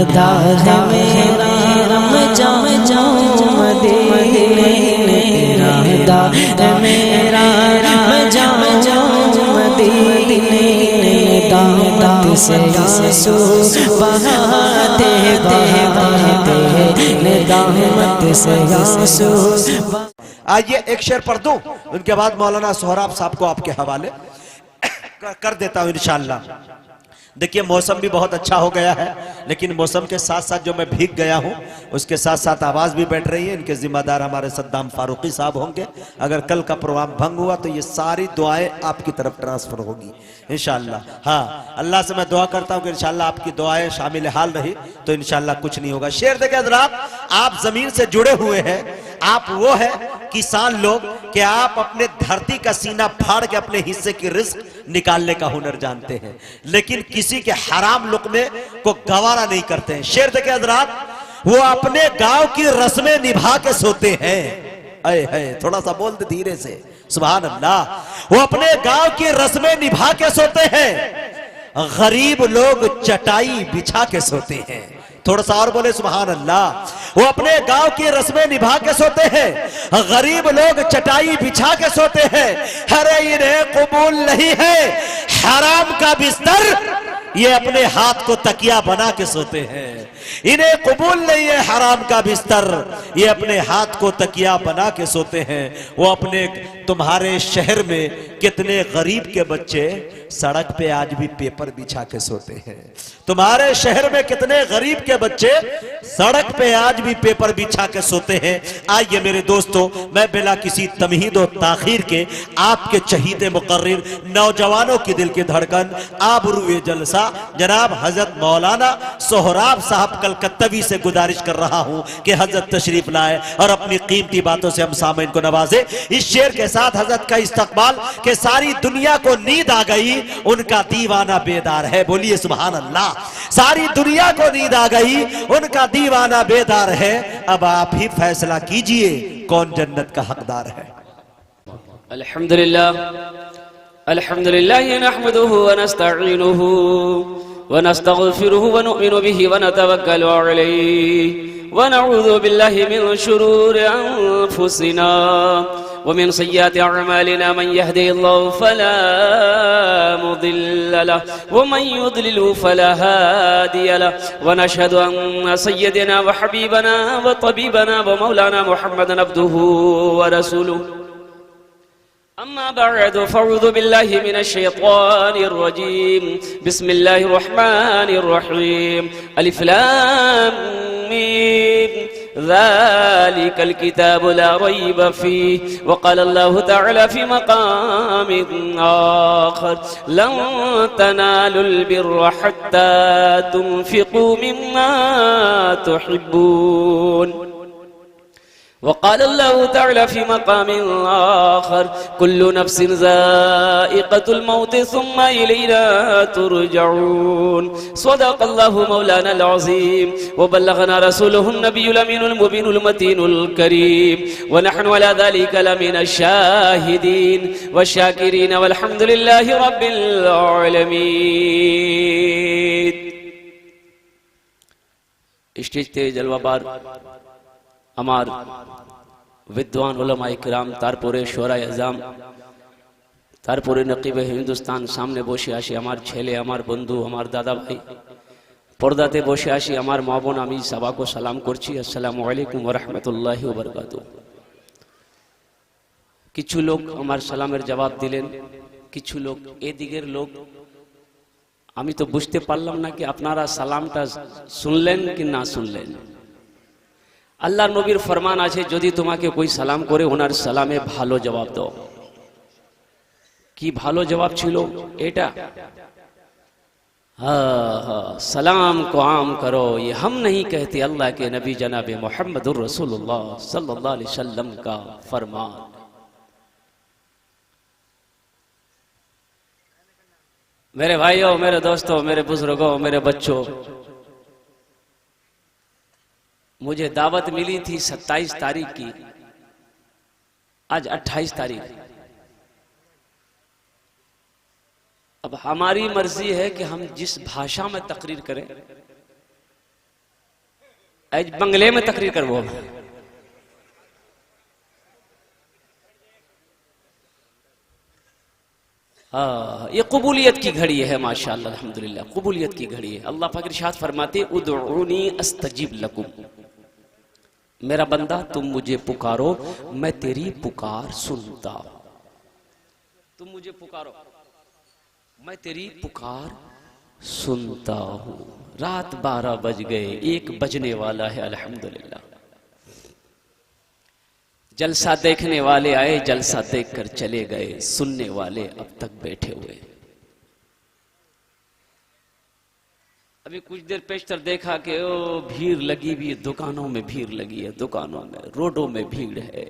इरादा है मेरा रमजान जाऊं मदीने, इरादा है मेरा रमजान जाऊं मदीने, दामत से आंसू बहाते बहाते, दामत से आंसू। आइए एक शेर पढ़ दूं, उनके बाद मौलाना सोहराब साहब को आपके हवाले कर देता हूं इंशाअल्लाह। देखिए मौसम भी बहुत अच्छा हो गया है, लेकिन मौसम के साथ साथ जो मैं भीग गया हूं उसके साथ साथ आवाज़ भी बैठ रही है। इनके जिम्मेदार हमारे सद्दाम फारूकी साहब होंगे। अगर कल का प्रोग्राम भंग हुआ तो ये सारी दुआएं आपकी तरफ ट्रांसफर होगी इंशाअल्लाह। हाँ, अल्लाह से मैं दुआ करता हूं कि इंशाअल्लाह आपकी दुआएं शामिल हाल रही तो इंशाअल्लाह कुछ नहीं होगा। शेर देखिए हज़रात, आप जमीन से जुड़े हुए हैं, आप वो है किसान लोग कि आप अपने धरती का सीना फाड़ के अपने हिस्से की रिस्क निकालने का हुनर जानते हैं, लेकिन किसी के हराम लुक़मे को गवारा नहीं करते हैं। शेर देखे हज़रात, वो अपने गांव की रस्में निभा के सोते हैं। अय है, थोड़ा सा बोल दे धीरे से, सुभान अल्लाह। वो अपने गांव की रस्में निभा के सोते हैं, गरीब लोग चटाई बिछा के सोते हैं। थोड़ा सा और बोले सुभान अल्लाह। वो अपने गांव की रस्में निभा के सोते हैं, गरीब लोग चटाई बिछा के सोते हैं। अरे इन्हें कबूल नहीं है हराम का बिस्तर, ये अपने हाथ को तकिया बना के सोते हैं। इन्हें कबूल नहीं है हराम का बिस्तर, ये अपने हाथ को तकिया बना के सोते हैं। वो अपने तुम्हारे शहर में कितने गरीब के बच्चे सड़क पे आज भी पेपर बिछा के सोते हैं। तुम्हारे शहर में कितने गरीब के बच्चे सड़क पे आज भी पेपर बिछा के सोते हैं। आइए मेरे दोस्तों, मैं बिना किसी तमहीद और ताखीर के आपके चहीते मुकर्रिर, नौजवानों की दिल की धड़कन, आबरूए जलसा जनाब हजरत मौलाना सोहराब साहब कलकत्तवी से गुजारिश कर रहा हूं कि हजरत तशरीफ लाए और अपनी कीमती बातों से हम सामईन को नवाजे। इस शेर के साथ हजरत का इस्तकबाल कि सारी दुनिया को नींद आ गई, उनका दीवाना बेदार है। बोलिए सुभान अल्लाह। सारी दुनिया को नींद आ गई, उनका दीवाना बेदार है। अब आप ही फैसला कीजिए कौन जन्नत का हकदार है। अल्हम्दुलिल्लाह अल्हम्दुलिल्लाह नहमदुहु व नस्तईनुहु व नस्तगफिरुहु व नुमिनु बिही व नतवक्कलु अलैहि व नऊज़ु बिल्लाहि मिन शुरूरि अनफुसिना व मिन सय्यिआति अअमालिना मन यहदिहिल्लाहु फला मुदिल्ल लहु व मन युद्लिलहु फला हादिय लहु व नशहदु अन्न सय्यदना व हबीबना व तबीबना व मौलाना मुहम्मदन अब्दुहु व रसूलुहु। अम्मा बअद फअऊज़ु बिल्लाहि मिनश शैतानिर रजीम। बिस्मिल्लाहिर रहमानिर रहीम। अलिफ लाम मीम ज़ालिकल किताबु ला रैब फ़ीहि व क़ाल अल्लाहु तआला फ़ी मक़ामिन आख़र लन तनालुल बिर्रा हत्ता तुनफ़िक़ू मिम्मा तुहिब्बून। वक़ाल अल्लाहु तआला फ़ी मक़ामिन आख़र कुल्लु नफ़्सिन ज़ाइक़तुल मौत सुम्मा इलैना तुरजऊन। सदक़ल्लाहु मौलानल अज़ीम व बल्लगना रसूलुहुन नबियुल अमीनुल मुबीनुल मतीनुल करीम व नहनु अला ज़ालिका लमिनश शाहिदीन व शाकिरीन वल्हम्दुलिल्लाहि रब्बिल आलमीन। स्टेज ते जलवाबार আমার विद्वान उलमा इकराम, তারপরে শোরা আজম, তারপরে নকিবে হিন্দুস্তান, সামনে বসে আসি আমার ছেলে, আমার বন্ধু, আমার দাদা ভাই, পর্দাতে বসে আসি আমার মা বোন, আমি সবাইকে সালাম করছি, আসসালামু আলাইকুম ওয়া রাহমাতুল্লাহি ওয়া বারাকাতুহু। কিছু লোক আমার সালামের জবাব দিলেন, কিছু লোক এদিকের লোক, আমি তো বুঝতে পারলাম না কি আপনারা সালামটা শুনলেন কি না শুনলেন। আল্লাহ নবীর ফরমান আছে, যদি তোমাকে कोई সালাম করে ওনার সালামে ভালো জবাব দাও। কি ভালো জবাব ছিল এটা? सलाम को आम करो, ये हम नहीं कहते, अल्लाह के नबी जनाब मोहम्मदुर रसूलुल्लाह सल्लल्लाहु अलैहि वसल्लम का फरमान। मेरे भाइयों, मेरे दोस्तों, मेरे बुजुर्गों, मेरे बच्चों, मुझे दावत मिली थी 27 तारीख की, आज 28 तारीख। अब हमारी मर्जी है कि हम जिस भाषा में तकरीर करें, आज बंगले में तकरीर करवो। हाँ, ये कबूलियत की घड़ी है माशाअल्लाह, अल्हम्दुलिल्लाह, कबूलियत की घड़ी है। अल्लाह पाक इरशाद फरमाते उदउनी अस्तजिब लकुम, मेरा बंदा तुम मुझे पुकारो मैं तेरी पुकार सुनता हूं। तुम मुझे पुकारो मैं तेरी पुकार सुनता हूं। रात 12 बज गए, 1 बजने वाला है, अल्हम्दुलिल्लाह। जलसा देखने वाले आए, जलसा देखकर चले गए, सुनने वाले अब तक बैठे हुए। अभी कुछ देर पेशतर देखा कि ओ भीड़ लगी हुई है, दुकानों में भीड़ लगी है, दुकानों में, रोडों में भीड़ है।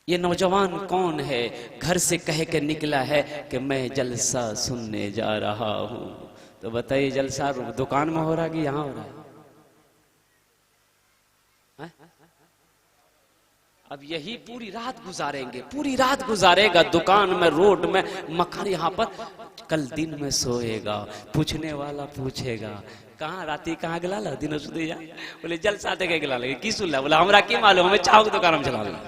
ये नौजवान कौन है? घर से कह के निकला है कि मैं जलसा सुनने जा रहा हूं। तो बताइए जलसा दुकान में हो रहा है कि यहां हो रहा है? अब यही पूरी रात गुजारेंगे, पूरी रात गुजारेगा दुकान में, रोड में, मकान यहाँ पर। कल दिन में सोएगा, पूछने वाला पूछेगा कहाँ राती कहाँ गिला ला दिन सुधे जा, बोले जलसा देखे गिला लगे की सुन ला, बोला हमरा की मालूम, हमें चाहो की दुकान में चला ला।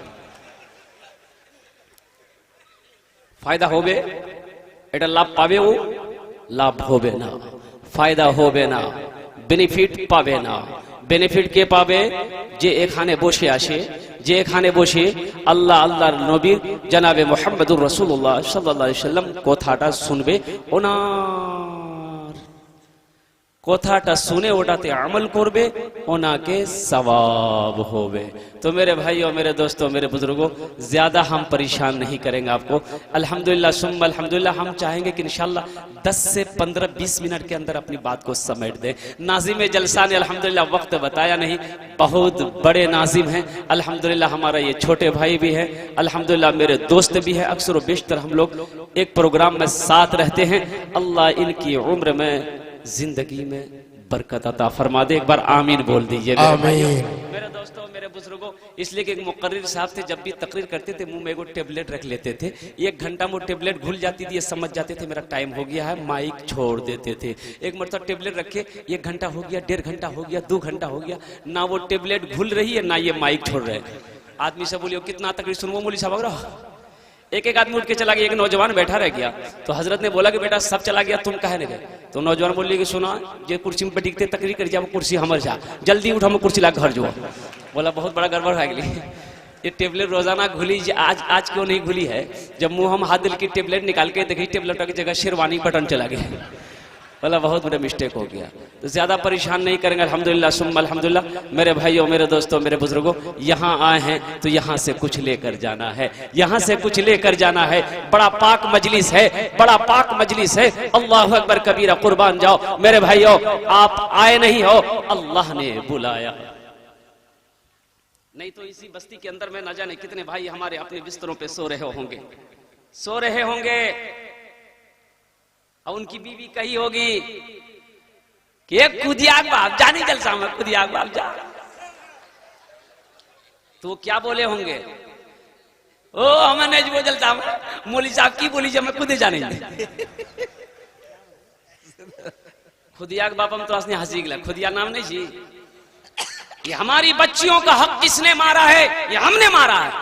फायदा होबे एटा लाभ पावे, वो लाभ होबे ना, फायदा होबे ना, बेनिफिट पावे ना। बेनिफिट के पावे जे एखाने बসে আসে, যে এখানে বসে আল্লাহ আল্লাহর নবী জনাবে মুহাম্মদুর রাসূলুল্লাহ সাল্লাল্লাহু আলাইহি সাল্লাম কথাটা শুনবে, ওনার কথাটা শুনে ওটাতে আমল করবে, ওনাকে সওয়াब होवे। तो मेरे भाइयों, मेरे दोस्तों, मेरे बुजुर्गों, ज्यादा हम परेशान नहीं करेंगे आपको। अल्हम्दुलिल्लाह सुम्मा अल्हम्दुलिल्लाह, हम चाहेंगे कि इंशाअल्लाह 10 से 15-20 मिनट के अंदर अपनी बात को समेट दें। नाजिम जलसा ने अल्हम्दुलिल्लाह वक्त बताया नहीं, बहुत बड़े नाजिम हैं अल्हम्दुलिल्लाह। हमारा ये छोटे भाई भी हैं अल्हम्दुलिल्लाह, मेरे दोस्त भी हैं। अक्सर व बेशतर हम लोग एक प्रोग्राम में साथ रहते हैं। अल्लाह इनकी उम्र में, जिंदगी में बरकत अता फरमा दे। एक बार आमीन बोल दीजिए मेरे दोस्तों, मेरे बुजुर्गों। इसलिए कि मुकर्रिर साहब थे, जब भी तकरीर करते थे मुंह में एगो टेबलेट रख लेते थे। 1 घंटा में टेबलेट घुल जाती थी, ये समझ जाते थे मेरा टाइम हो गया है, माइक छोड़ देते थे। एक मरतबा टेबलेट रखे, 1 घंटा हो गया, 1.5 घंटा हो गया, 2 घंटा हो गया, ना वो टेबलेट घुल रही है ना ये माइक छोड़ रहे। आदमी से बोलियो कितना तकरीर सुनवो, मौलवी साहब एक आदमी उठ के चला गया, एक नौजवान बैठा रह गया। तो हजरत ने बोला कि बेटा सब चला गया, तुम कहे नहीं गए? तो नौजवान बोलिए कि सुना, जे कुर्सी में बैठते तकरीर कर जा, वो कुर्सी हमर जा, जल्दी उठ, हम कुर्सी ला घर जो। बोला बहुत बड़ा गड़बड़ है गई, ये टेबलेट रोजाना घुली, आज क्यों नहीं घुली है? जब मुंह हम हाथ दिल की टेबलेट निकाल के देखी, टेबलेट की जगह शेरवानी बटन चला गया। बोला बहुत बड़ा मिस्टेक हो गया। तो ज्यादा परेशान नहीं करेंगे अल्हम्दुलिल्लाह सुम्मा अल्हम्दुलिल्लाह। मेरे भाइयों, मेरे दोस्तों, मेरे बुजुर्गों, यहाँ आए हैं तो यहाँ से कुछ लेकर जाना है, यहाँ से कुछ लेकर जाना है। बड़ा पाक मजलिस है, बड़ा पाक मजलिस है। अल्लाहु अकबर कबीरा, कुर्बान जाओ मेरे भाइयों। आप आए नहीं हो, अल्लाह ने बुलाया। नहीं तो इसी बस्ती के अंदर में न जाने कितने भाई हमारे अपने बिस्तरों पे सो रहे होंगे, सो रहे होंगे, और उनकी बीवी कही होगी कि एक खुदियाक बाप जानी जलसा में, खुदियाक बाप जा। तो वो क्या बोले होंगे? ओ हमें नहीं वो जलसा में, मौलवी साहब की बोली जब मैं खुद जाने खुदियाक बाप हम तो हंसने हंसी गला, खुदिया नाम नहीं जी। ये हमारी बच्चियों का हक किसने मारा है? ये हमने मारा है।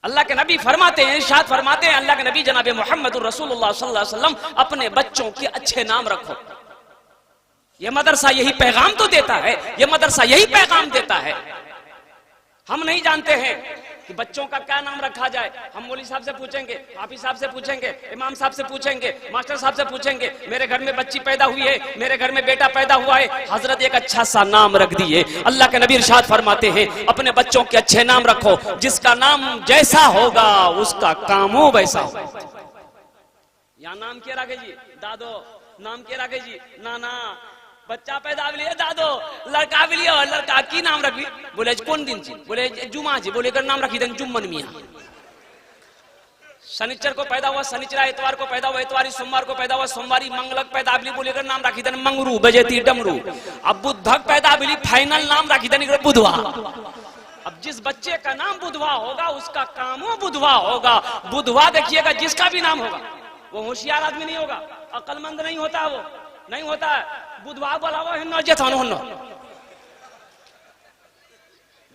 अल्लाह के नबी फरमाते हैं, इरशाद फरमाते हैं अल्लाह के नबी जनाबे मुहम्मदुर रसूलुल्लाह सल्लल्लाहु अलैहि वसल्लम, अपने बच्चों के अच्छे नाम रखो। ये मदरसा यही पैगाम तो देता है, ये मदरसा यही पैगाम देता है। हम नहीं जानते हैं कि बच्चों का क्या नाम रखा जाए। हम मौलवी साहब से पूछेंगे, हाफिज साहब से पूछेंगे, इमाम साहब से पूछेंगे, मास्टर साहब से पूछेंगे। मेरे घर में बच्ची पैदा हुई है, मेरे घर में बेटा पैदा हुआ है, हजरत एक अच्छा सा नाम रख दिए। अल्लाह के नबी इरशाद फरमाते हैं अपने बच्चों के अच्छे नाम रखो, जिसका नाम जैसा होगा उसका काम हो वैसा हो। यहाँ नाम क्या रखे जी? दादो। नाम क्या रखे जी? नाना। बच्चा पैदा भी लिया दादो, लड़का भी लिया, लड़का की नाम रखी? बोले कौन दिन जी? बोले जुमा जी। बोले कर नाम रखी दें जुम्मन मियाँ। शनिचर को पैदा हुआ शनिचरा, इतवार को पैदा हुआ इतवारी, सोमवार को पैदा हुआ सोमवारी, मंगलक पैदा बिली, बोले कर नाम रखी दें मंगरू बजेती डमरू। अब बुधक पैदा बिली, फाइनल नाम रखी दें बुधवा। अब जिस बच्चे का नाम बुधवा होगा उसका काम हो बुधवा होगा। बुधवा देखिएगा जिसका भी नाम होगा, वो होशियार आदमी नहीं होगा, अक्लमंद नहीं होता, वो नहीं होता है। बुधवा बोलावो हिन्नो जेथानो हन्नो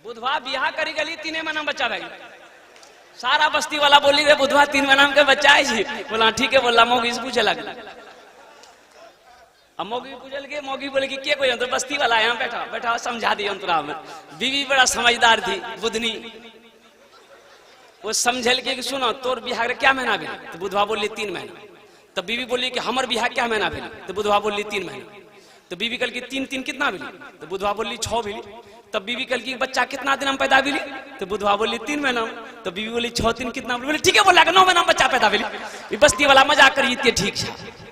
बुधवा बिहा करी गली 3 महीना बच्चा रह गई। सारा बस्ती वाला बोली रे बुधवा 3 महीना के बच्चा है जी। बोला ठीक है, बोला मोगी से पूछे लग। अब मोगी पूछल के मोगी बोले कि कोई अंतर बस्ती वाला यहाँ बैठा बैठा समझा दी अंतरा में। बीवी बड़ा समझदार थी बुधनी, वो समझल के सुनो तोर बिहार क्या महीना भी, तो बुधवा बोली 3 महीना। तब बीवी बोली कि हमर बिहार क्या महीना भी, तो बुधवा बोली 3 महीना। तो बीवी कल की 3 कितना मिली, तो बुधवा बोली 6 मिली। तब बीवी कल की बच्चा कितना दिन में पैदा मिली, तो बुधवा बोली 3 महीना। तो बीवी बोली 6 दिन कितना बोली, ठीक है बोला 9 महीना बच्चा पैदा मिली। बस्ती वाला मजाक करिए ठीक है।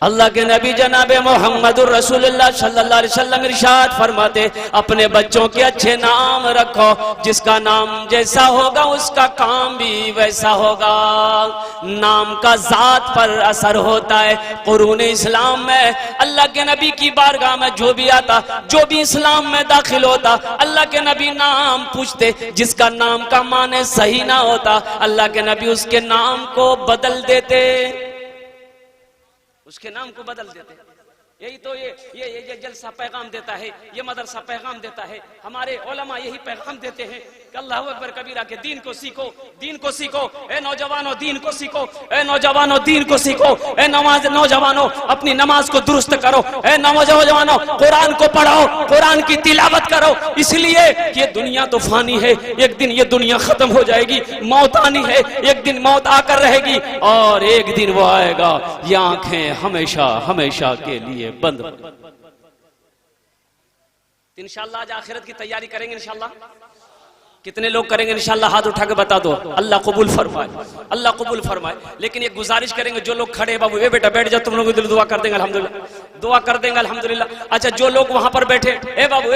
अल्लाह के नबी जनाबे मोहम्मदुर रसूलुल्लाह सल्लल्लाहु अलैहि वसल्लम इरशाद फरमाते, अपने बच्चों के अच्छे नाम रखो, जिसका नाम जैसा होगा उसका काम भी वैसा होगा। नाम का जात पर असर होता है। कुरान इस्लाम में अल्लाह के नबी की बारगाह में जो भी आता, जो भी इस्लाम में दाखिल होता, अल्लाह के नबी नाम पूछते। जिसका नाम का माने सही ना होता, अल्लाह के नबी उसके नाम को बदल देते, उसके नाम को बदल देते। यही तो ये जलसा पैगाम देता है, ये मदरसा पैगाम देता है। हमारे उलमा यही पैगाम देते हैं कि अल्लाहु अकबर कबीरा के दीन को सीखो, दीन को सीखो। ए नौजवानों दीन को सीखो, ए नौजवानों दीन को सीखो। ए नौजवानों अपनी नमाज को दुरुस्त करो। ए नौजवानों कुरान को पढ़ो, कुरान की तिलावत करो। इसलिए कि ये दुनिया तो फानी है, एक दिन ये दुनिया खत्म हो जाएगी। मौत आनी है, एक दिन मौत आकर रहेगी और एक दिन वो आएगा, ये आंखें हमेशा हमेशा के लिए बंद। इंशाअल्लाह आज आखिरत की तैयारी करेंगे इंशाअल्लाह। कितने लोग करेंगे इंशाअल्लाह? हाथ उठा के बता दो। अल्लाह कबूल फरमाए, अल्लाह कबूल फरमाए। लेकिन ये गुजारिश करेंगे जो लोग खड़े, बाबू ये बेटा बैठ जाओ, तुम लोग दिल दुआ कर देंगे अल्हम्दुलिल्लाह, दुआ कर देंगे अल्हम्दुलिल्लाह। अच्छा जो लोग वहां पर बैठे, ए बाबू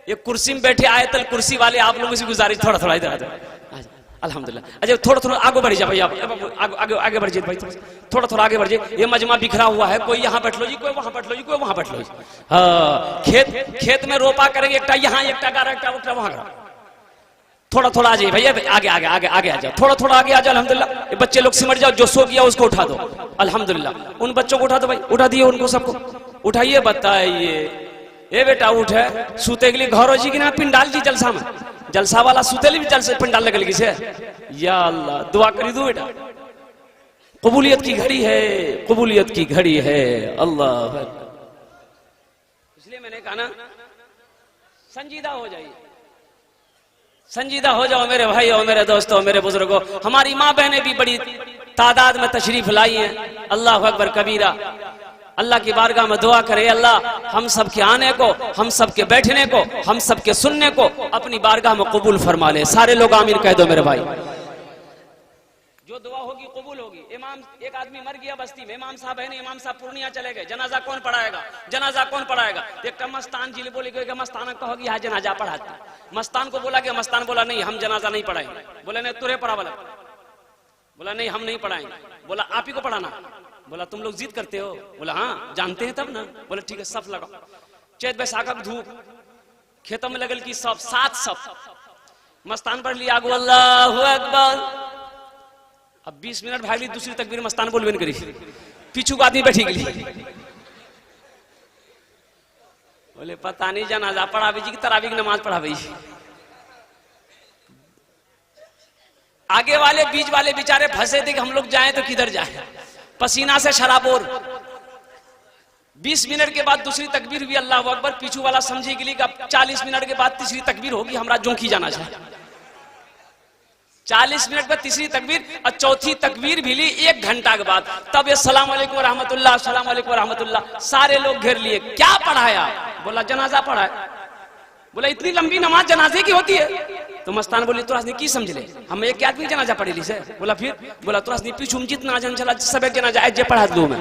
ये कुर्सी में बैठे आयतल कुर्सी वाले, आप लोगों से गुजारिश थोड़ा थोड़ा इधर आ जाओ अल्हम्दुलिल्लाह। अच्छा थोड़ा थोड़ा आगे बढ़ जाए भाई, आप आगे आगे बढ़ जाए भाई, थोड़ा थोड़ा आगे बढ़ जाए। ये मजमा बिखरा हुआ है, कोई यहाँ बैठ लो जी, कोई वहां बैठ लो जी, कोई वहां बैठ लो जी। हाँ खेत में रोपा करेंगे, एकटा यहाँ एकटा गारा एकटा वहां करा। थोड़ा थोड़ा आ जाइए भैया, आगे आगे आगे आगे आ जाओ, थोड़ा थोड़ा आगे आ जाओ अल्हम्दुलिल्लाह। ये बच्चे लोग सिमट जाओ, जो सो गया उसको उठा दो अल्हम्दुलिल्लाह। उन बच्चों को उठा दो भाई, उठा दिए उनको सबको, उठाइए। बताइए ये बेटा उठ है सूते के लिए घर हो जी कि ना पिंडाल जी जलसा में, जलसा वाला सूते भी जलसे पिंडाल लगल किसे। या अल्लाह दुआ करी दो बेटा, कबूलियत की घड़ी है, कबूलियत की घड़ी है। अल्लाह इसलिए मैंने कहा ना संजीदा हो जाइए, संजीदा हो जाओ मेरे भाई और मेरे दोस्तों, मेरे बुजुर्गों। हमारी माँ बहनें भी बड़ी तादाद में तशरीफ लाई हैं। अल्लाह अकबर कबीरा। अल्लाह की बारगाह में दुआ करे, अल्लाह हम सब के आने को, हम सब के बैठने को, हम सब के सुनने को अपनी बारगाह में कबूल फरमा ले। सारे लोग आमीन कह दो मेरे भाई। जो दुआ होगी कबूल होगी। इमाम एक आदमी मर गया बस्ती में, इमाम साहब है नहीं, इमाम साहब पूर्णिया चले गए, जनाजा कौन पढ़ाएगा, जनाजा कौन पढ़ाएगा। एक मस्तान जी बोले कि मस्तान कहोगी यहाँ जनाजा पढ़ाता। मस्तान को बोला कि मस्तान बोला नहीं हम जनाजा नहीं पढ़ाएंगे। बोले नहीं तुरे पढ़ा वाला, बोला नहीं हम नहीं पढ़ाएंगे। बोला आप ही को पढ़ाना। बोला तुम लोग जिद करते हो। बोला हाँ जानते हैं तब ना। बोले ठीक है सब लगाओ। चैत बैसाख धूप खेतों में लगल की सब 7 सब मस्तान पढ़ लिया आगू अल्लाहु अकबर। अब 20 मिनट भाग ली, दूसरी तकबीर मस्तान बोलबे नहीं करी, पीछू को आदमी बैठी गई। बोले पता नहीं जनाजा पढ़ावे जी की तरावी की नमाज पढ़ावे। आगे वाले बीच वाले बेचारे फंसे थे कि हम लोग जाएं तो किधर जाएं, पसीना से शराबोर। 20 मिनट के बाद दूसरी तकबीर भी अल्लाह अकबर। पीछू वाला समझी के लिए 40 मिनट के बाद तीसरी तकबीर होगी, हमरा जोंकी जाना चाहिए। 40 मिनट में तीसरी तकबीर और चौथी तकबीर भी ली 1 घंटा के बाद। तब ये सलाम अलैकुम रहमतुल्लाह, सलाम अलैकुम रहमतुल्लाह। सारे लोग घेर लिए, क्या पढ़ाया? बोला जनाजा पढ़ाया। बोला इतनी लंबी नमाज जनाजे की होती है? तो मस्तान बोली तुरा की समझ ले, हम एक आदमी जनाजा पढ़े ली से। बोला फिर? बोला तुरा पीछू जितना जन चला सब एक जनाजा जे पढ़ा दू मैं।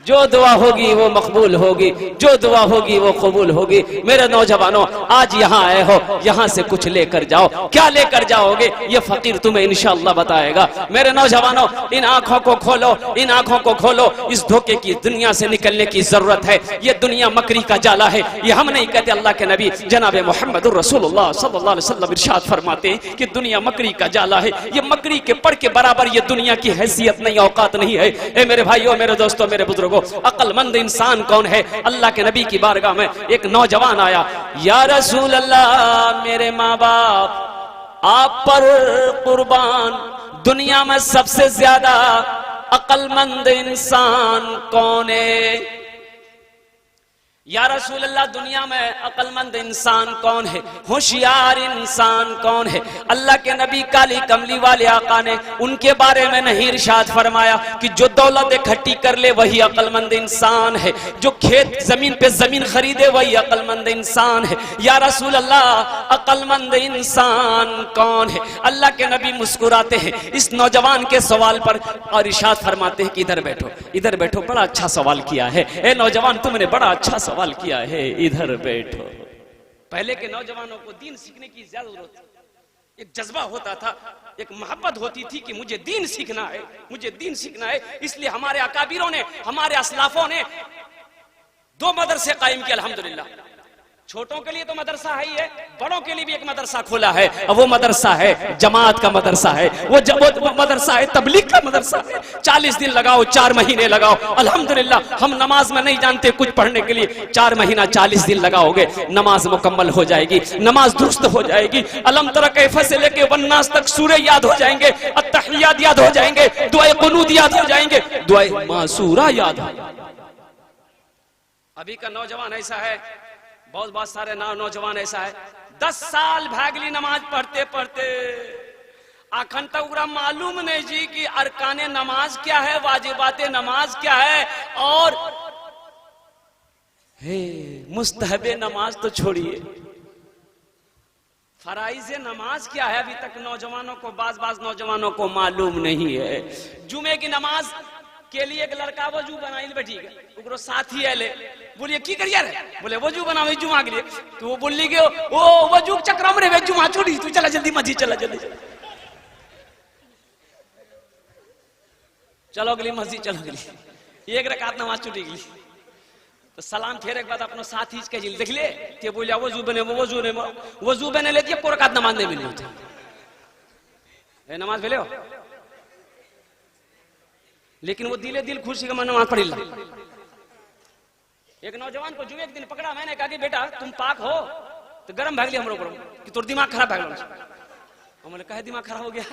जो दुआ होगी वो मकबूल होगी, जो दुआ होगी वो कबूल होगी। मेरे नौजवानों, आज यहाँ आए हो, यहाँ से कुछ लेकर जाओ। क्या लेकर जाओगे ये फकीर तुम्हें इंशाअल्लाह बताएगा। मेरे नौजवानों, इन आंखों को खोलो, इन आंखों को खोलो। इस धोखे की दुनिया से निकलने की जरूरत है। ये दुनिया मकरी का जाला है। ये हम नहीं कहते, अल्लाह के नबी जनाब मोहम्मद रसूलुल्लाह सल्लल्लाहु अलैहि वसल्लम इरशाद फरमाते हैं कि दुनिया मकरी का जाला है। ये मकरी के पर के बराबर ये दुनिया की हैसियत नहीं, औकात नहीं है। ए मेरे भाइयों, मेरे दोस्तों, मेरे बुजुर्गों, अक्लमंद इंसान कौन है? अल्लाह के नबी की बारगाह में एक नौजवान आया, या रसूल अल्लाह, मेरे माँ बाप आप पर कुर्बान, दुनिया में सबसे ज्यादा अक्लमंद इंसान कौन है? या रसूल अल्लाह, दुनिया में अक्लमंद इंसान कौन है, होशियार इंसान कौन है? अल्लाह के नबी काली कमली वाले आका ने उनके बारे में नहीं इरशाद फरमाया कि जो दौलत इकट्ठी कर ले वही अक्लमंद इंसान है, जो खेत जमीन पे जमीन खरीदे वही अक्लमंद इंसान है। या रसूल अल्लाह, अक्लमंद इंसान कौन है? अल्लाह के नबी मुस्कुराते हैं इस नौजवान के सवाल पर और इरशाद फरमाते हैं कि इधर बैठो, इधर बैठो, बड़ा अच्छा सवाल किया है। ए नौजवान, तुमने बड़ा अच्छा सवाल किया है, इधर बैठो। पहले के नौजवानों को दीन सीखने की ज्यादा जरूरत थी। एक जज्बा होता था, एक मोहब्बत होती थी कि मुझे दीन सीखना है, मुझे दीन सीखना है। इसलिए हमारे अकाबिरों ने, हमारे असलाफों ने 2 मदरसे कायम किए अल्हम्दुलिल्लाह। छोटों के लिए तो मदरसा है ही है, बड़ों के लिए भी एक मदरसा खोला है। अब वो मदरसा है जमात का मदरसा है, वो मदरसा है तबलीग का मदरसा है। 40 दिन लगाओ, 4 महीने लगाओ, अल्हम्दुलिल्लाह। हम नमाज में नहीं जानते कुछ पढ़ने के लिए, 4 महीना 40 दिन लगाओगे, नमाज मुकम्मल हो जाएगी, नमाज दुरुस्त हो जाएगी। अलम तरा कैफ से लेके वन्नास तक सूरे याद हो जाएंगे, अत्तहियात याद हो जाएंगे, दुआए कुनूत याद हो जाएंगे, दुआए मासूरा याद हो। अभी का नौजवान ऐसा है, बहुत सारे नौजवान ऐसा है, 10 साल भागली नमाज पढ़ते पढ़ते आखन तक पूरा मालूम नहीं जी कि अरकाने नमाज क्या है, वाजिबाते नमाज क्या है, और मुस्तहबे नमाज तो छोड़िए, फराइज़े नमाज क्या है अभी तक नौजवानों को, बाज नौजवानों को मालूम नहीं है। जुमे की नमाज के लिए एक लड़का वजू बनाई बैठी गए, साथी आले, बोलिए की करिए रे? बोले वजू बनाओ जुमा के लिए। तो वो बोली के ओ वजू चक्र में रे जुमा छोड़ी, तू चला जल्दी मस्जिद चला, जल्दी चलो अगली मस्जिद, चलो अगली। एक रकात नमाज छूटी गई तो सलाम फेरे के बाद अपना साथी के जिल देख ले के बोलिया वजू बने, वो वजू बने लेती है, कोई रकात नमाज नहीं मिली होती है, नमाज भेले हो। लेकिन वो दिले दिल खुशी का मन नमाज पढ़ी ला। एक नौजवान को जो एक दिन पकड़ा, मैंने कहा कि बेटा तुम पाक हो? तो गरम भाग लिया हम लोग कि तोर दिमाग खराब भाग लिया। हमने कहा दिमाग खराब हो गया?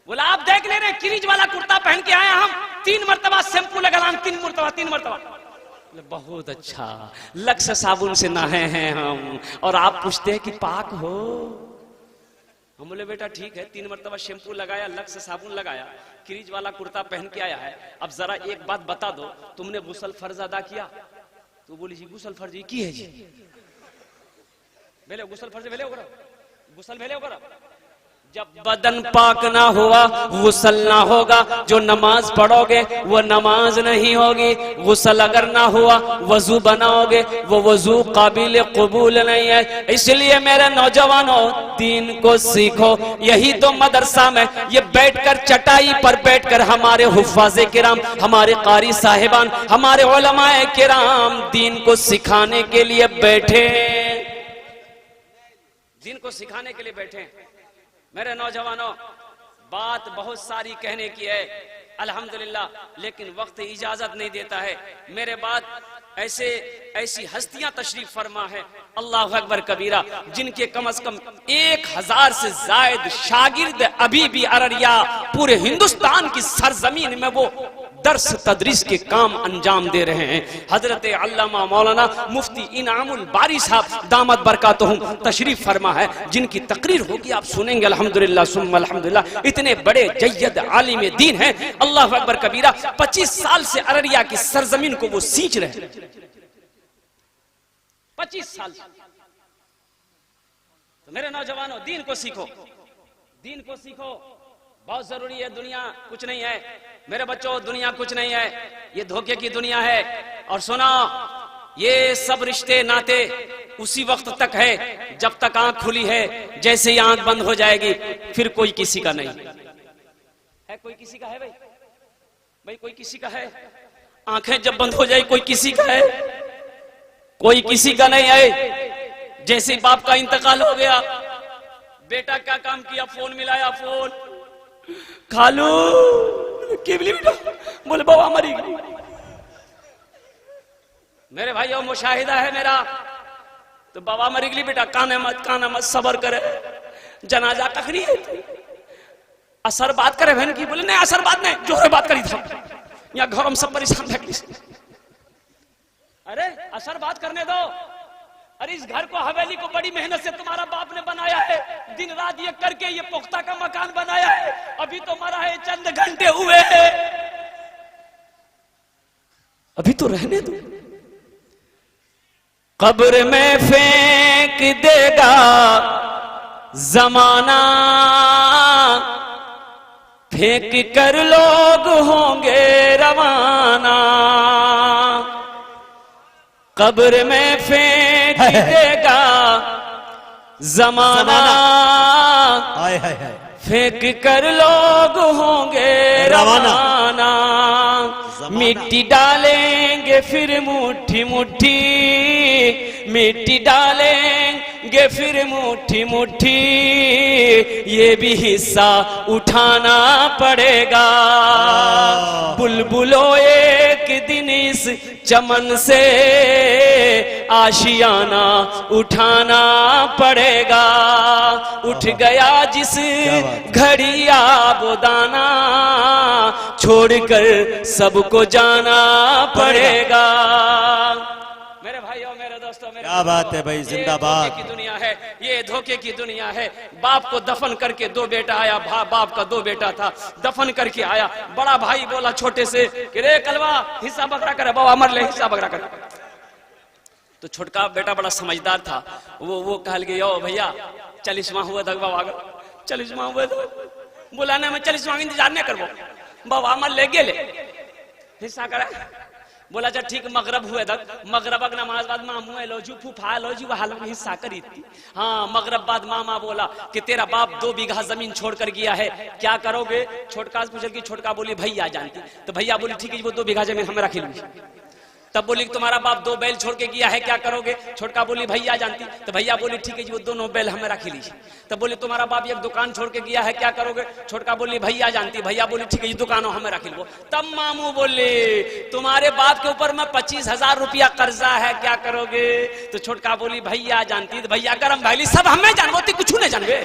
बोला आप देख ले रहे, किरीज वाला कुर्ता पहन के आया, हम 3 मरतबा शैम्पू लगा, 3 मरतबा। बहुत अच्छा, लक्स साबुन से नहाए हैं हम, और आप पूछते हैं कि पाक हो? हम बोले बेटा ठीक है, 3 मरतबा शैम्पू लगाया, लक्स साबुन लगाया, किरीज वाला कुर्ता पहन के आया है। अब जरा एक बात बता दो, तुमने गुसल फर्ज अदा किया? तो बोली जी गुसल फर्ज की है जी, भेले गुसल फर्ज भेले होगा, गुसल भेले होगा। जब बदन पाक ना हुआ गुसल ना होगा, जो नमाज पढ़ोगे वो नमाज नहीं होगी। गुसल अगर ना हुआ वजू बनाओगे वो वजू काबिल कबूल नहीं है। इसलिए मेरे नौजवानों, दीन को सीखो। यही तो मदरसा में ये बैठकर चटाई पर बैठकर हमारे हुफ़ाज़े किराम, हमारे कारी साहिबान, हमारे उलमाए किराम दीन को सिखाने के लिए बैठे, दीन को सिखाने के लिए बैठे। मेरे नौजवानों, बात बहुत सारी कहने की है अल्हम्दुलिल्लाह, लेकिन वक्त इजाजत नहीं देता है। मेरे बाद ऐसी हस्तियां तशरीफ फरमा है, अल्लाह अकबर कबीरा, जिनके कम से कम 1000 से जायद शागिर्द अभी भी अररिया, पूरे हिंदुस्तान की सरजमीन में वो दर्स तदरीस के काम अंजाम दे रहे हैं। हजरत अल्लामा मौलाना मुफ्ती इनामुल बारी साहब दामत बरकातुहुम तशरीफ फरमा है, जिनकी तकरीर होगी आप सुनेंगे अल्हम्दुलिल्लाह सुम्मा अल्हम्दुलिल्लाह। इतने बड़े जय्यद आलिम दीन हैं, अल्लाह अकबर कबीरा। 25 साल से अररिया की सरजमीन को वो सींच रहे हैं, 25 साल। तो मेरे नौजवानों, दीन को सीखो, दीन को सीखो, बहुत जरूरी है। दुनिया कुछ नहीं है, मेरे बच्चों, दुनिया कुछ नहीं है, ये धोखे की दुनिया है। और सुना, ये सब रिश्ते नाते उसी वक्त तक है जब तक आंख खुली है। जैसे ही आंख बंद हो जाएगी फिर कोई किसी का नहीं है। कोई किसी का है भाई? भाई कोई किसी का है? आंखें जब बंद हो जाए कोई किसी का है? कोई किसी का नहीं है। जैसे ही बाप का इंतकाल हो गया, बेटा क्या काम किया? फोन मिलाया, फोन खालू केवली बेटा बोले बाबा मरी गई। मेरे भाइयों, मुशाहिदा है मेरा। तो बाबा मरी गई बेटा, काना मत सबर करे, जनाजा कखनी है, असर बात करे बहन की। बोले नहीं असर बात नहीं, जोरे बात करी था, यहाँ घर हम सब परेशान थे। अरे असर बात करने दो। अरे इस घर को, हवेली को बड़ी मेहनत से तुम्हारा बाप ने बनाया है, दिन रात ये करके ये पुख्ता का मकान बनाया है। अभी तो मरा है, चंद घंटे हुए हैं, अभी तो रहने दो। कब्र में फेंक देगा जमाना, फेंक कर लोग होंगे रवाना। कब्र में फेंक देगा जमाना, फेंक कर लोग होंगे रवाना। मिट्टी डालेंगे फिर मुट्ठी मुट्ठी, मिट्टी डालेंगे फिर मुट्ठी मुट्ठी, ये भी हिस्सा उठाना पड़ेगा। बुलबुलो एक दिन इस चमन से आशियाना उठाना पड़ेगा। उठ गया जिस घड़ी वो दाना, छोड़कर सबको जाना पड़ेगा। मेरे भाइयों, मेरे दोस्तों, मेरे क्या बात है भाई, जिंदाबाद। की दुनिया है, ये धोखे की दुनिया है। बाप को दफन करके दो बेटा आया, बाप का दो बेटा था, दफन करके आया। बड़ा भाई बोला छोटे से कि रे कलवा हिस्सा बकरा करे, बाबा मर ले हिस्सा बकरा करे। तो छोटका बेटा बड़ा समझदार था, वो कह गया भैया 40वां हुआ था बाबा, 40वां हुआ था, बुलाने में 40वां इंतजार नहीं करबो, बाबा मर ले गेले हिस्सा करे। बोला अच्छा ठीक, मगरब हुए तक, मगरब की नमाज बाद मामू लोजू फूफा लोजू हाल हिस्सा करी थी। हाँ, मगरब बाद मामा बोला कि तेरा बाप 2 बीघा जमीन छोड़कर गया है, क्या करोगे? छोटका से पूछा कि छोटका बोली भैया जानती। तो भैया बोली ठीक है, वो 2 बीघा जमीन हमें रखी लूंगी। तब बोली तुम्हारा बाप 2 बैल छोड़ के गया है, क्या करोगे? छोटका बोली भैया जानती। तो भैया बोली ठीक है जी, वो दोनों बैल हमें रखी लीजिए। तब बोली तुम्हारा बाप एक दुकान छोड़ के गया है, क्या करोगे? छोटका बोली भैया जानती। भैया बोली ठीक है, ये दुकानों हमें रखी लो। तब मामू बोले तुम्हारे बाप के ऊपर में 25,000 रुपया कर्जा है, क्या करोगे? तो छोटका बोली भैया जानती। तो भैया गरम भैली सब हमें जानवती, कुछ नहीं जानवे।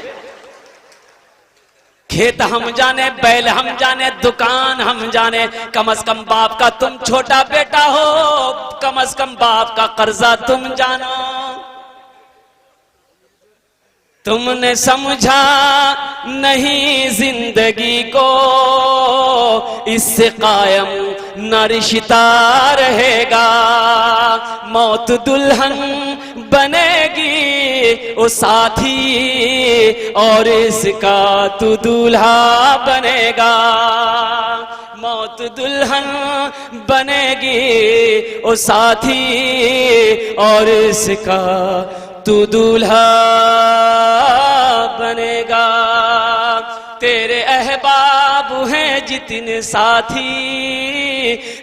खेत हम जाने, बैल हम जाने, दुकान हम जाने, कम से कम बाप का तुम छोटा बेटा हो, कम से कम बाप का कर्जा तुम जानो। तुमने समझा नहीं जिंदगी को, इससे कायम न रिश्ता रहेगा। मौत दुल्हन बनेगी ओ साथी, और इसका तू दूल्हा बनेगा। मौत दुल्हन बनेगी ओ साथी, और इसका तू दूल्हा बनेगा। तेरे अहबाब हैं जितने साथी,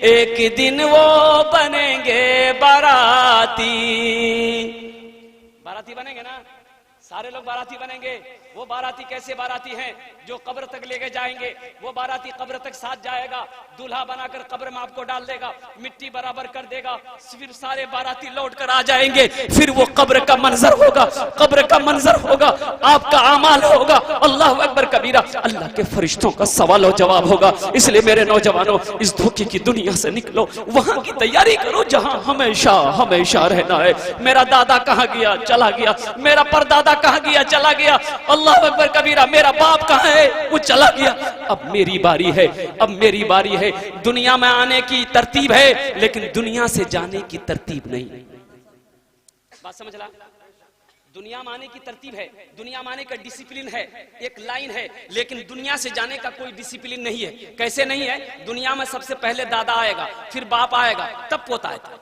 एक दिन वो बनेंगे बाराती। बाराती बनेंगे ना, सारे लोग बाराती बनेंगे। वो बाराती कैसे बाराती हैं? जो कब्र तक लेके जाएंगे, वो बाराती कब्र तक साथ जाएगा, दूल्हा बनाकर कब्र में आपको डाल देगा, मिट्टी बराबर कर देगा, फिर सारे बाराती लौट कर आ जाएंगे। फिर वो कब्र का मंजर होगा, कब्र का मंजर होगा, आपका अमाल होगा, अल्लाह अकबर कबीरा, अल्लाह के फरिश्तों का सवाल और जवाब होगा। इसलिए मेरे नौजवानों, इस धोखे की दुनिया से निकलो, वहां की तैयारी करो जहां हमेशा हमेशा रहना है। मेरा दादा कहाँ गया? चला गया। मेरा परदादा कहाँ गया? चला गया। अल्लाह अकबर कबीरा, मेरा बाप कहाँ है? वो चला गया। अब मेरी बारी है, अब मेरी बारी है। दुनिया में आने की तरतीब है, लेकिन दुनिया से जाने की तरतीब नहीं। बात समझ ला? दुनिया माने की तरतीब है, दुनिया माने का डिसिप्लिन है, एक लाइन है, लेकिन दुनिया से जाने का कोई डिसिप्लिन नहीं है। कैसे नहीं है? दुनिया में सबसे पहले दादा आएगा, फिर बाप आएगा, तब पोता आएगा।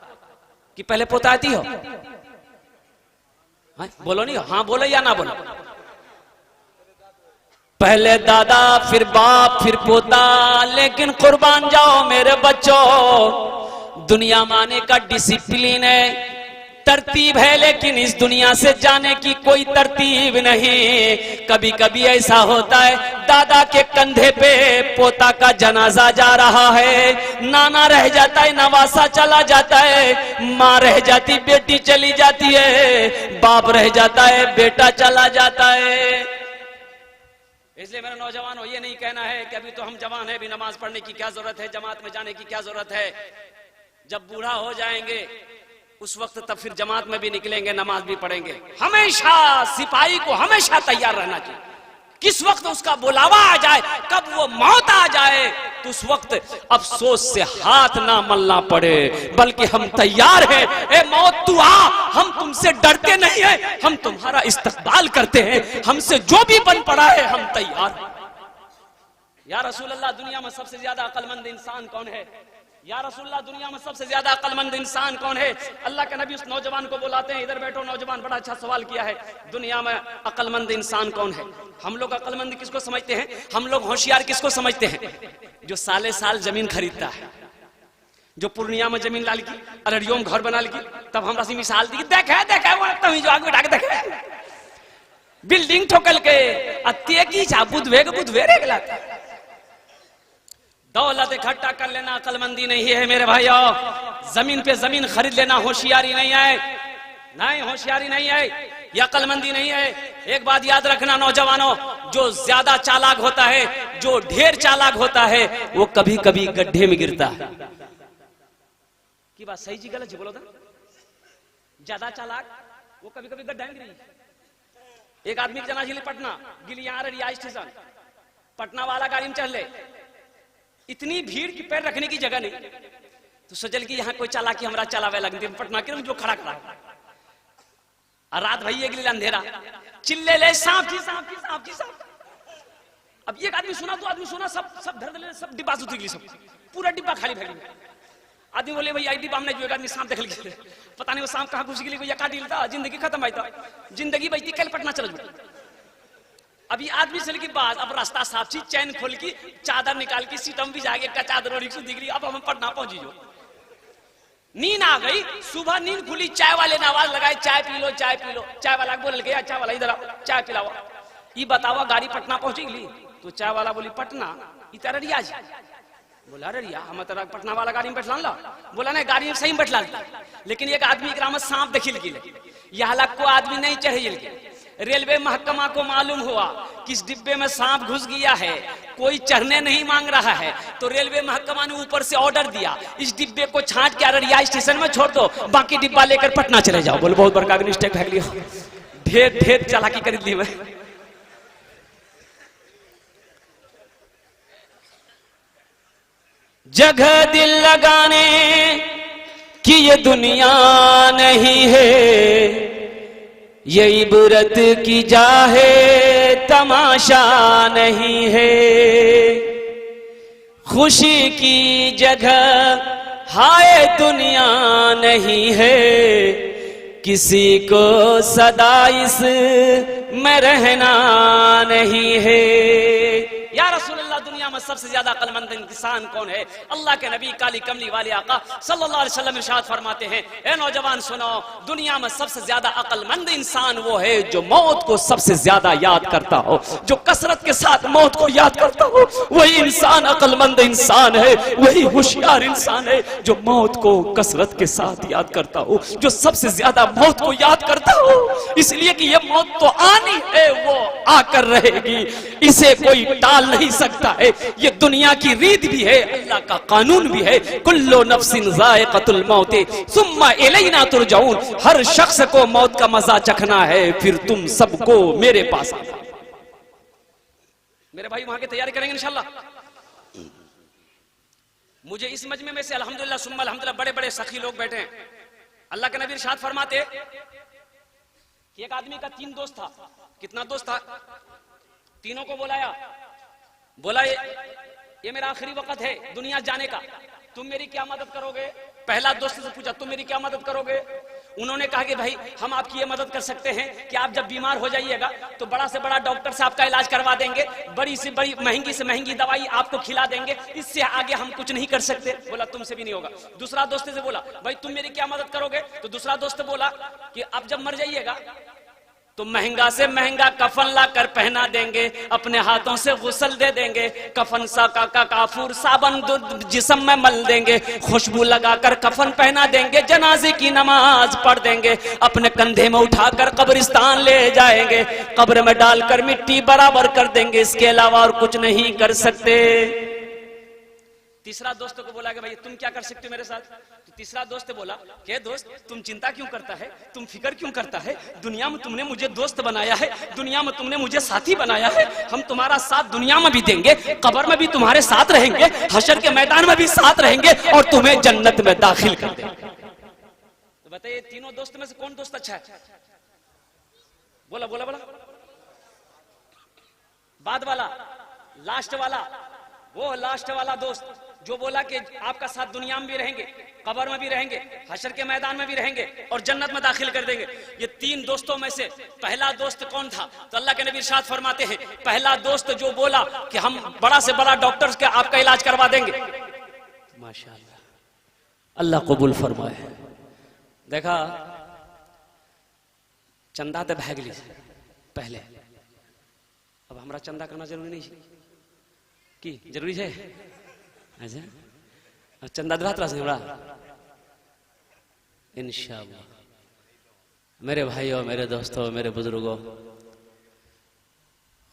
कि पहले पोता आती हो? हाँ, बोलो नहीं, हाँ बोलो या ना बोलो। पहले दादा, फिर बाप, फिर पोता। लेकिन कुर्बान जाओ मेरे बच्चों, दुनिया माने का डिसिप्लिन है, तरतीब है, लेकिन इस दुनिया से जाने की कोई तरतीब नहीं। कभी कभी ऐसा होता है, दादा के कंधे पे पोता का जनाजा जा रहा है, नाना रह जाता है, नवासा चला जाता है, माँ रह जाती, बेटी चली जाती है, बाप रह जाता है, बेटा चला जाता है। इसलिए मेरे नौजवानों, ये नहीं कहना है कि अभी तो हम जवान हैं, भी नमाज पढ़ने की क्या जरूरत है, जमात में जाने की क्या जरूरत है। जब बूढ़ा हो जाएंगे उस वक्त तब फिर जमात में भी निकलेंगे, नमाज भी पढ़ेंगे। हमेशा सिपाही को हमेशा तैयार रहना चाहिए। किस वक्त उसका बुलावा आ जाए, कब वो मौत आ जाए, तो उस वक्त अफसोस से हाथ ना मलना पड़े, बल्कि हम तैयार हैं। ए मौत तू आ, हम तुमसे डरते नहीं है, हम तुम्हारा इस्तकबाल करते हैं, हमसे जो भी बन पड़ा है हम तैयार हैं। या रसूल अल्लाह, दुनिया में सबसे ज्यादा अक्लमंद इंसान कौन है? या रसूलल्लाह, दुनिया में सबसे ज्यादा अक्लमंद इंसान कौन है? अल्लाह के नबी उस नौजवान को बुलाते हैं, इधर बैठो नौजवान, बड़ा अच्छा सवाल किया है, दुनिया में अक्लमंद इंसान कौन है? हम लोग अक्लमंद किसको समझते हैं? हम लोग होशियार किसको समझते हैं? जो साले साल जमीन खरीदता है, जो पूर्णिया में जमीन लाल की, अररियो में घर बना ली, तब हमरा से मिसाल दी, देखे देखे वो तभी जो आगे बैठा के देखे बिल्डिंग ठोकल के अत्यगी जा बुधवेरे गलाता। दौलत इकट्ठा कर लेना अक्लमंदी नहीं है मेरे भाइयों, जमीन पे जमीन खरीद लेना होशियारी नहीं है, नहीं होशियारी नहीं है, यह अक्लमंदी नहीं है। एक बात याद रखना नौजवानों, जो ज्यादा चालाक होता है, जो ढेर चालाक होता है, वो कभी कभी गड्ढे में गिरता है। की बात सही जी गलत जी बोलो था? ज्यादा चालाक वो कभी कभी गड्ढे में गिरी। एक आदमी की जना झीली पटना गिली, यहाँ रिया स्टेशन, पटना वाला गाड़ी में चढ़ ले, इतनी भीड़ की पैर रखने की जगह नहीं, तो सोचल कि यहाँ कोई चालाकी हमरा चलावे लगती, पटना के जो खड़ा रात भई एक अंधेरा चिल्ले ले सांप की सांप की सांप की सांप। अब एक आदमी सुना, तो आदमी सुना, सब धर ले, सब डिब्बा सुती गई, सब पूरा डिब्बा खाली भर। आदमी बोले भाई आई डिब्बा हमने जो एक आदमी सांप देख लिया, पता नहीं वो सांप कहाँ घुस गई, या काट था, जिंदगी खत्म आई था, जिंदगी बचती, कल पटना चल जाए। अभी आदमी चल की बात, अब रास्ता साफ थी, चैन खोल की, चादर निकाल की, सीटम भी जाके का चादर और दिख रही, अब हम पटना पहुंची जो। नींद आ गई, सुबह नींद खुली, चाय वाले ने आवाज लगाई, चाय पी लो चाय पी लो। चाय वाला बोल गया, चाय वाला इधर आओ, चाय पिलाओ। ये बतावा गाड़ी पटना पहुंची गई, तो चाय वाला बोली पटना इतर रिया जी। बोला रिया, हम तेरा पटना वाला गाड़ी में बैठला ला। बोला नहीं, गाड़ी में सही में बैठला, लेकिन एक आदमी के सांप देखिल की, यह हालत को आदमी नहीं चढ़े। रेलवे महकमा को मालूम हुआ कि इस डिब्बे में सांप घुस गया है, कोई चढ़ने नहीं मांग रहा है, तो रेलवे महकमा ने ऊपर से ऑर्डर दिया, इस डिब्बे को छांट के अररिया स्टेशन में छोड़ दो, बाकी डिब्बा लेकर पटना चले जाओ। बोले बहुत बड़का मिस्टेक भाग लिया, ढेर ढेर चालाकी कर ली मैं। जगह दिल लगाने की ये दुनिया नहीं है, ये इबरत की जाहे तमाशा नहीं है, खुशी की जगह हाय दुनिया नहीं है, किसी को सदा इस में रहना नहीं है। या रसूलल्लाह, दुनिया में सबसे ज्यादा अक्लमंद इंसान कौन है? अल्लाह के नबी काली कमली वाले आका सल्लल्लाहु अलैहि वसल्लम इरशाद फरमाते हैं, ए नौजवान सुनो, दुनिया में सबसे ज्यादा अक्लमंद इंसान वो है जो मौत को सबसे ज्यादा याद करता हो, जो कसरत के साथ मौत को याद करता हो, वही इंसान अक्लमंद इंसान है, वही होशियार इंसान है जो मौत को कसरत के साथ याद करता हो, जो सबसे ज्यादा मौत को याद करता हो। इसलिए कि ये मौत तो आनी है, वो आकर रहेगी, इसे कोई टाल नहीं सकता है, ये दुनिया की रीत भी है, अल्लाह का कानून भी है। कुल्लु नफ्सिन ज़ाइक़तुल मौत सुम्मा इलैना तुरजाऊन, हर शख्स को मौत का मजा चखना है, फिर तुम सबको मेरे पास आना। मेरे भाई वहां की तैयारी करेंगे इंशाल्लाह। मुझे इस मजमे में से अल्हम्दुलिल्लाह सुम्मा अल्हम्दुलिल्लाह बड़े बड़े सखी लोग बैठे हैं। अल्लाह के नबी इरशाद फरमाते, कि एक आदमी का 3 दोस्त था। कितना दोस्त था? तीनों को बुलाया, बोला ये मेरा आखिरी वक्त है दुनिया जाने का, तुम मेरी क्या मदद करोगे? पहला दोस्त से पूछा तुम मेरी क्या मदद करोगे? उन्होंने कहा कि भाई हम आपकी ये मदद कर सकते हैं कि आप जब बीमार हो जाइएगा तो बड़ा से बड़ा डॉक्टर से आपका इलाज करवा देंगे, बड़ी से बड़ी महंगी से महंगी दवाई आपको खिला देंगे, इससे आगे हम कुछ नहीं कर सकते। बोला तुमसे भी नहीं होगा। दूसरा दोस्त से बोला भाई तुम मेरी क्या मदद करोगे? तो दूसरा दोस्त बोला कि आप जब मर जाइएगा तो महंगा से महंगा कफन ला कर पहना देंगे, अपने हाथों से गुस्ल दे देंगे, कफन सा का काफूर साबन जिस्म में मल देंगे, खुशबू लगाकर कफन पहना देंगे, जनाजे की नमाज पढ़ देंगे, अपने कंधे में उठाकर कब्रिस्तान ले जाएंगे, कब्र में डालकर मिट्टी बराबर कर देंगे, इसके अलावा और कुछ नहीं कर सकते। तीसरा दोस्त को बोला कि भाई तुम क्या कर सकते हो मेरे साथ? तो तीसरा दोस्त बोला कि दोस्त तुम चिंता क्यों करता है, तुम फिक्र क्यों करता है? दुनिया में तुमने मुझे दोस्त बनाया है, दुनिया में तुमने मुझे साथी बनाया है, हम तुम्हारा साथ दुनिया में भी देंगे, कब्र में भी तुम्हारे साथ रहेंगे, हशर के मैदान में भी साथ रहेंगे और तुम्हें जन्नत में दाखिल कर देंगे। तो बताइए तीनों दोस्त में से कौन दोस्त अच्छा है? बोला बोला बोला। बाद वाला, लास्ट वाला, वो लास्ट वाला दोस्त जो बोला कि आपका साथ दुनिया में भी रहेंगे, कब्र में भी रहेंगे, हशर के मैदान में भी रहेंगे और जन्नत में दाखिल कर देंगे। ये 3 दोस्तों में से पहला दोस्त कौन था? तो अल्लाह के नबी इरशाद फरमाते हैं पहला दोस्त जो बोला कि हम बड़ा से बड़ा डॉक्टर के आपका इलाज करवा देंगे। माशाअल्लाह, अल्लाह कबूल फरमाए। देखा चंदा तो भाग ली पहले, अब हमारा चंदा करना जरूरी नहीं कि जरूरी है? अच्छा चंदा दिलात रहा हमरा इंशाअल्लाह। मेरे भाइयों, मेरे दोस्तों, मेरे बुजुर्गों,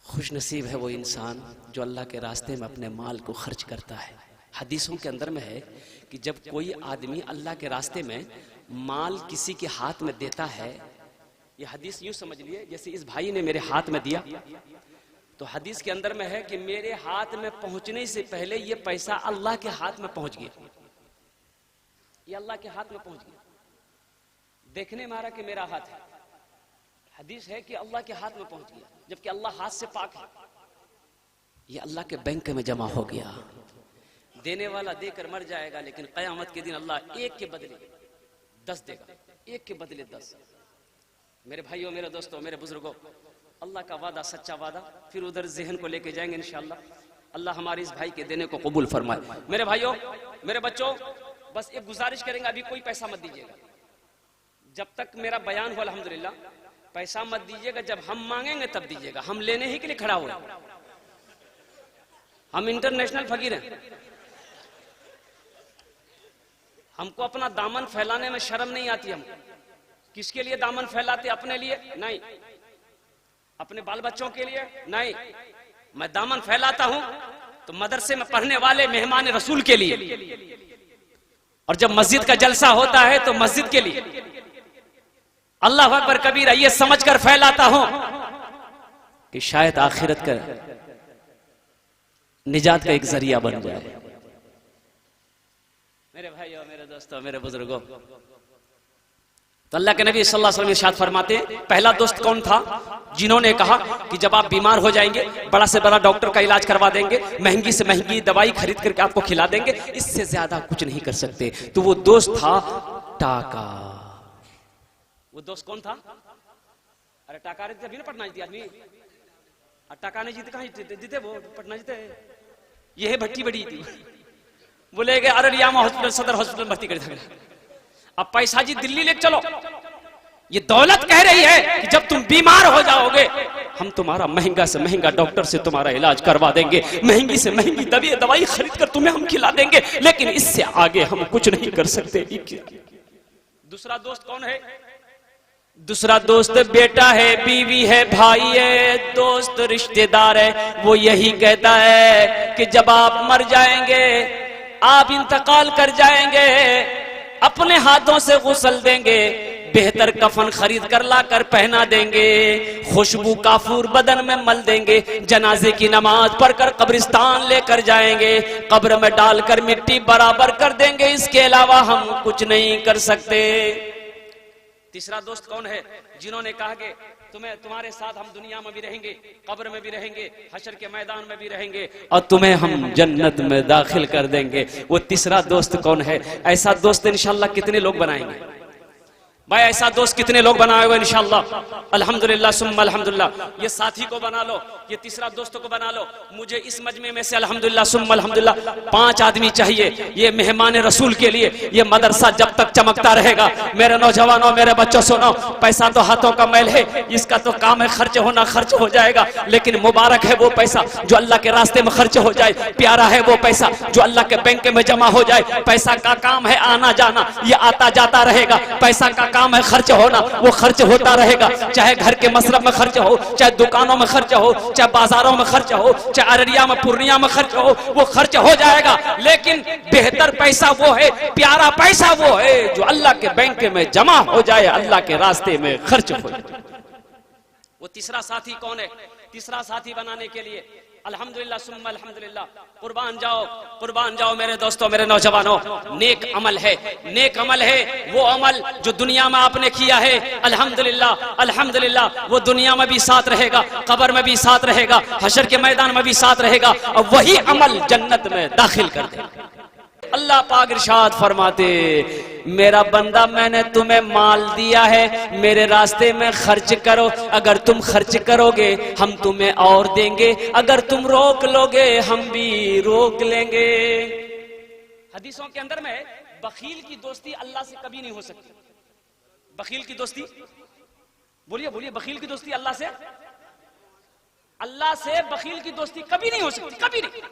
खुश नसीब है वो इंसान जो अल्लाह के रास्ते में अपने माल को खर्च करता है। हदीसों के अंदर में है कि जब कोई आदमी अल्लाह के रास्ते में माल किसी के हाथ में देता है, ये हदीस यूं समझ लिए जैसे इस भाई ने मेरे हाथ में दिया, तो हदीस के अंदर में है कि मेरे हाथ में पहुंचने से पहले ये पैसा अल्लाह के हाथ में पहुंच गया, ये अल्लाह के हाथ में पहुंच गया। देखने में आ रहा कि मेरा हाथ है, हदीस है कि अल्लाह के हाथ में पहुंच गया, जबकि अल्लाह हाथ से पाक है। ये अल्लाह के बैंक में जमा हो गया। देने वाला देकर मर जाएगा, लेकिन कयामत के दिन अल्लाह एक के बदले 10 देगा, एक के बदले 10। मेरे भाइयों, मेरे दोस्तों, मेरे बुजुर्गों, अल्लाह का वादा सच्चा वादा, फिर उधर जहन को लेके जाएंगे इंशाअल्लाह। अल्लाह हमारे इस भाई के देने को कबूल फरमाए। मेरे भाइयों, मेरे बच्चों, बस एक गुजारिश करेंगे, अभी कोई पैसा मत दीजिएगा जब तक मेरा बयान हो। अल्हम्दुलिल्लाह, पैसा मत दीजिएगा, जब हम मांगेंगे तब दीजिएगा। हम लेने ही के लिए खड़ा हुए, हम इंटरनेशनल फकीर हैं, हमको अपना दामन फैलाने में शर्म नहीं आती। हम किसके लिए दामन फैलाते? अपने लिए नहीं, अपने बाल बच्चों के लिए नहीं। मैं दामन फैलाता हूं तो मदरसे में पढ़ने वाले मेहमान रसूल के लिए, और जब मस्जिद का जलसा होता है तो मस्जिद के लिए। अल्लाह अकबर कबीरा, ये समझकर फैलाता हूं कि शायद आखिरत का निजात का एक जरिया बन जाए। मेरे भाइयों, मेरे दोस्तों, मेरे बुजुर्गों, तो अल्लाह के नबी सल्लल्लाहु अलैहि वसल्लम इरशाद फरमाते हैं पहला दोस्त कौन था? जिन्होंने कहा कि जब आप बीमार हो जाएंगे बड़ा से बड़ा डॉक्टर का इलाज करवा देंगे, महंगी से महंगी दवाई खरीद करके आपको खिला देंगे, इससे ज्यादा कुछ नहीं कर सकते। तो वो दोस्त था टाका। वो दोस्त कौन था? अरे टाका रे तभी ना पटना जीते आदमी, और टाका नहीं जीते कहाँ जीते? वो पटना जीते। ये है भट्टी बड़ी थी, बोले गए अररिया में हॉस्पिटल, सदर हॉस्पिटल भर्ती कर दिया। अब पैसा जी दिल्ली लेके चलो। ये दौलत कह रही है कि जब तुम बीमार हो जाओगे हम तुम्हारा महंगा से महंगा डॉक्टर से तुम्हारा इलाज करवा देंगे, महंगी से महंगी दवाई खरीद कर तुम्हें हम खिला देंगे, लेकिन इससे आगे हम कुछ नहीं कर सकते। दूसरा दोस्त कौन है? दूसरा दोस्त बेटा है, बीवी है, भाई है, दोस्त रिश्तेदार है। वो यही कहता है कि जब आप मर जाएंगे, आप इंतकाल कर जाएंगे, अपने हाथों से गुस्ल देंगे, बेहतर कफन खरीद कर लाकर पहना देंगे, खुशबू काफूर बदन में मल देंगे, जनाजे की नमाज पढ़कर कब्रिस्तान लेकर जाएंगे, कब्र में डालकर मिट्टी बराबर कर देंगे, इसके अलावा हम कुछ नहीं कर सकते। तीसरा दोस्त कौन है? जिन्होंने कहा कि तुम्हारे साथ हम दुनिया में भी रहेंगे, कब्र में भी रहेंगे, हशर के मैदान में भी रहेंगे और तुम्हें हम जन्नत में दाखिल कर देंगे। वो तीसरा दोस्त कौन है? ऐसा दोस्त इंशाल्लाह कितने लोग बनाएंगे भाई? ऐसा दोस्त कितने लोग बनाए हुए इंशाल्लाह? अल्हम्दुलिल्लाह सुम्मा अल्हम्दुलिल्लाह। ये साथी को बना लो, ये तीसरा दोस्तों को बना लो। मुझे इस मजमे में से अल्हम्दुलिल्लाह सुम्मा अल्हम्दुलिल्लाह 5 आदमी चाहिए। ये मेहमान रसूल के लिए ये मदरसा जब तक चमकता रहेगा। मेरे नौजवानों, मेरे बच्चों सुनो, पैसा तो हाथों का मैल है, इसका तो काम है खर्च होना, खर्च हो जाएगा। लेकिन मुबारक है वो पैसा जो अल्लाह के रास्ते में खर्च हो जाए, प्यारा है वो पैसा जो अल्लाह के बैंक में जमा हो जाए। पैसा का काम है आना जाना, ये आता जाता रहेगा। पैसा का काम है खर्च होना, वो खर्च होता रहेगा। चाहे घर के मसरफ में खर्च हो, चाहे दुकानों में खर्च हो, चाहे बाजारों में खर्च हो, चाहे अररिया में पूर्णिया में खर्च हो, वो खर्च हो जाएगा। लेकिन बेहतर पैसा वो है, प्यारा पैसा वो है जो अल्लाह के बैंक में जमा हो जाए, अल्लाह के रास्ते में खर्च हो जाए। वो तीसरा साथी कौन है? तीसरा साथी बनाने के लिए अल्हम्दुलिल्लाह सुम्मा अल्हम्दुलिल्लाह कुर्बान जाओ मेरे दोस्तों, मेरे नौजवानों। नेक अमल है, नेक अमल है वो अमल जो दुनिया में आपने किया है। अल्हम्दुलिल्लाह अल्हम्दुलिल्लाह वो दुनिया में भी साथ रहेगा, कब्र में भी साथ रहेगा, हशर के मैदान में भी साथ रहेगा और वही अमल जन्नत में दाखिल कर देगा। अल्लाह पाक इरशाद फरमाते, मेरा बंदा मैंने तुम्हें माल दिया है, मेरे रास्ते में खर्च करो। अगर तुम खर्च करोगे हम तुम्हें और देंगे, अगर तुम रोक लोगे हम भी रोक लेंगे। हदीसों के अंदर में बखील की दोस्ती अल्लाह से कभी नहीं हो सकती। बखील की दोस्ती, बोलिए बोलिए, बखील की दोस्ती अल्लाह से बखील की दोस्ती कभी नहीं हो सकती, कभी नहीं।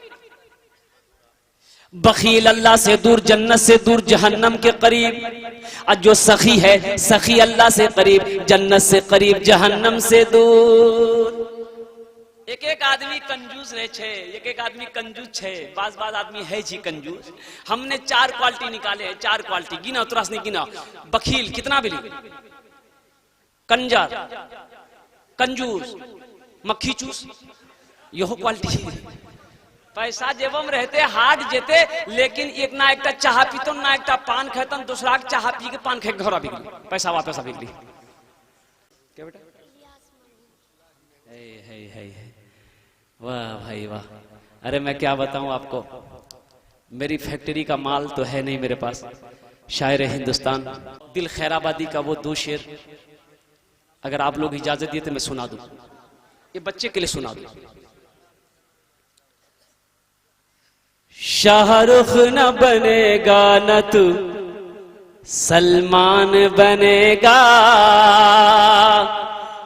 बखील अल्लाह से दूर, जन्नत से दूर, जहन्नम के करीब। और जो सखी है, सखी अल्लाह से करीब, जन्नत से करीब, जहन्नम से दूर। एक एक आदमी कंजूस रहे छे, एक एक आदमी कंजूस छे, बाज आदमी है जी कंजूस। हमने 4 क्वालिटी निकाले हैं, 4 क्वालिटी गिना, तुरस नहीं गिना। बखील कितना बिली, कंजर, कंजूस, मक्खी चूस, यह क्वालिटी। पैसा जेबम रहते हाट जेते, लेकिन एक ना एक चाह पीतन, ना एक पान खेतन, दूसरा चाह पी के पान खे घर बिगली, पैसा वापस बिगली। क्या बेटा? वाह भाई वाह। अरे मैं क्या बताऊं आपको, मेरी फैक्ट्री का माल तो है नहीं मेरे पास। शायर हिंदुस्तान दिल खैराबादी का वो 2 शेर अगर आप लोग इजाजत दिए तो मैं सुना दूं, ये बच्चे के लिए सुना दूं। शाहरुख न बनेगा न तू सलमान बनेगा,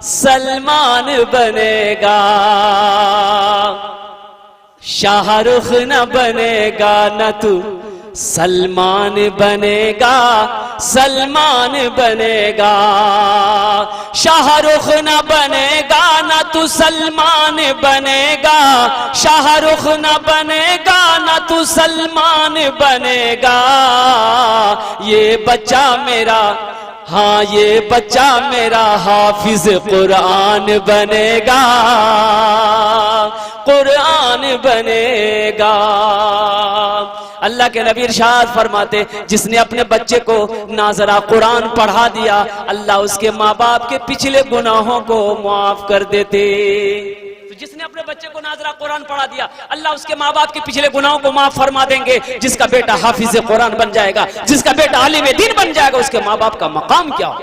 सलमान बनेगा। शाहरुख न बनेगा न तू सलमान बनेगा, सलमान बनेगा। शाहरुख न बनेगा न तू सलमान बनेगा, शाहरुख न बनेगा न तू सलमान बनेगा। ये बच्चा मेरा, हाँ ये बच्चा मेरा हाफिज कुरान बनेगा, कुरान बनेगा। अल्लाह के नबी इरशाद फरमाते, जिसने अपने बच्चे को नाजरा कुरान पढ़ा दिया, अल्लाह उसके माँ बाप के पिछले गुनाहों को माफ कर देते। तो जिसने अपने बच्चे को नाजरा कुरान पढ़ा दिया, अल्लाह उसके माँ बाप के पिछले गुनाहों को माफ फरमा देंगे। जिसका बेटा हाफिज कुरान बन जाएगा, जिसका बेटा आलिम दीन बन जाएगा, उसके माँ बाप का मकाम क्या हो।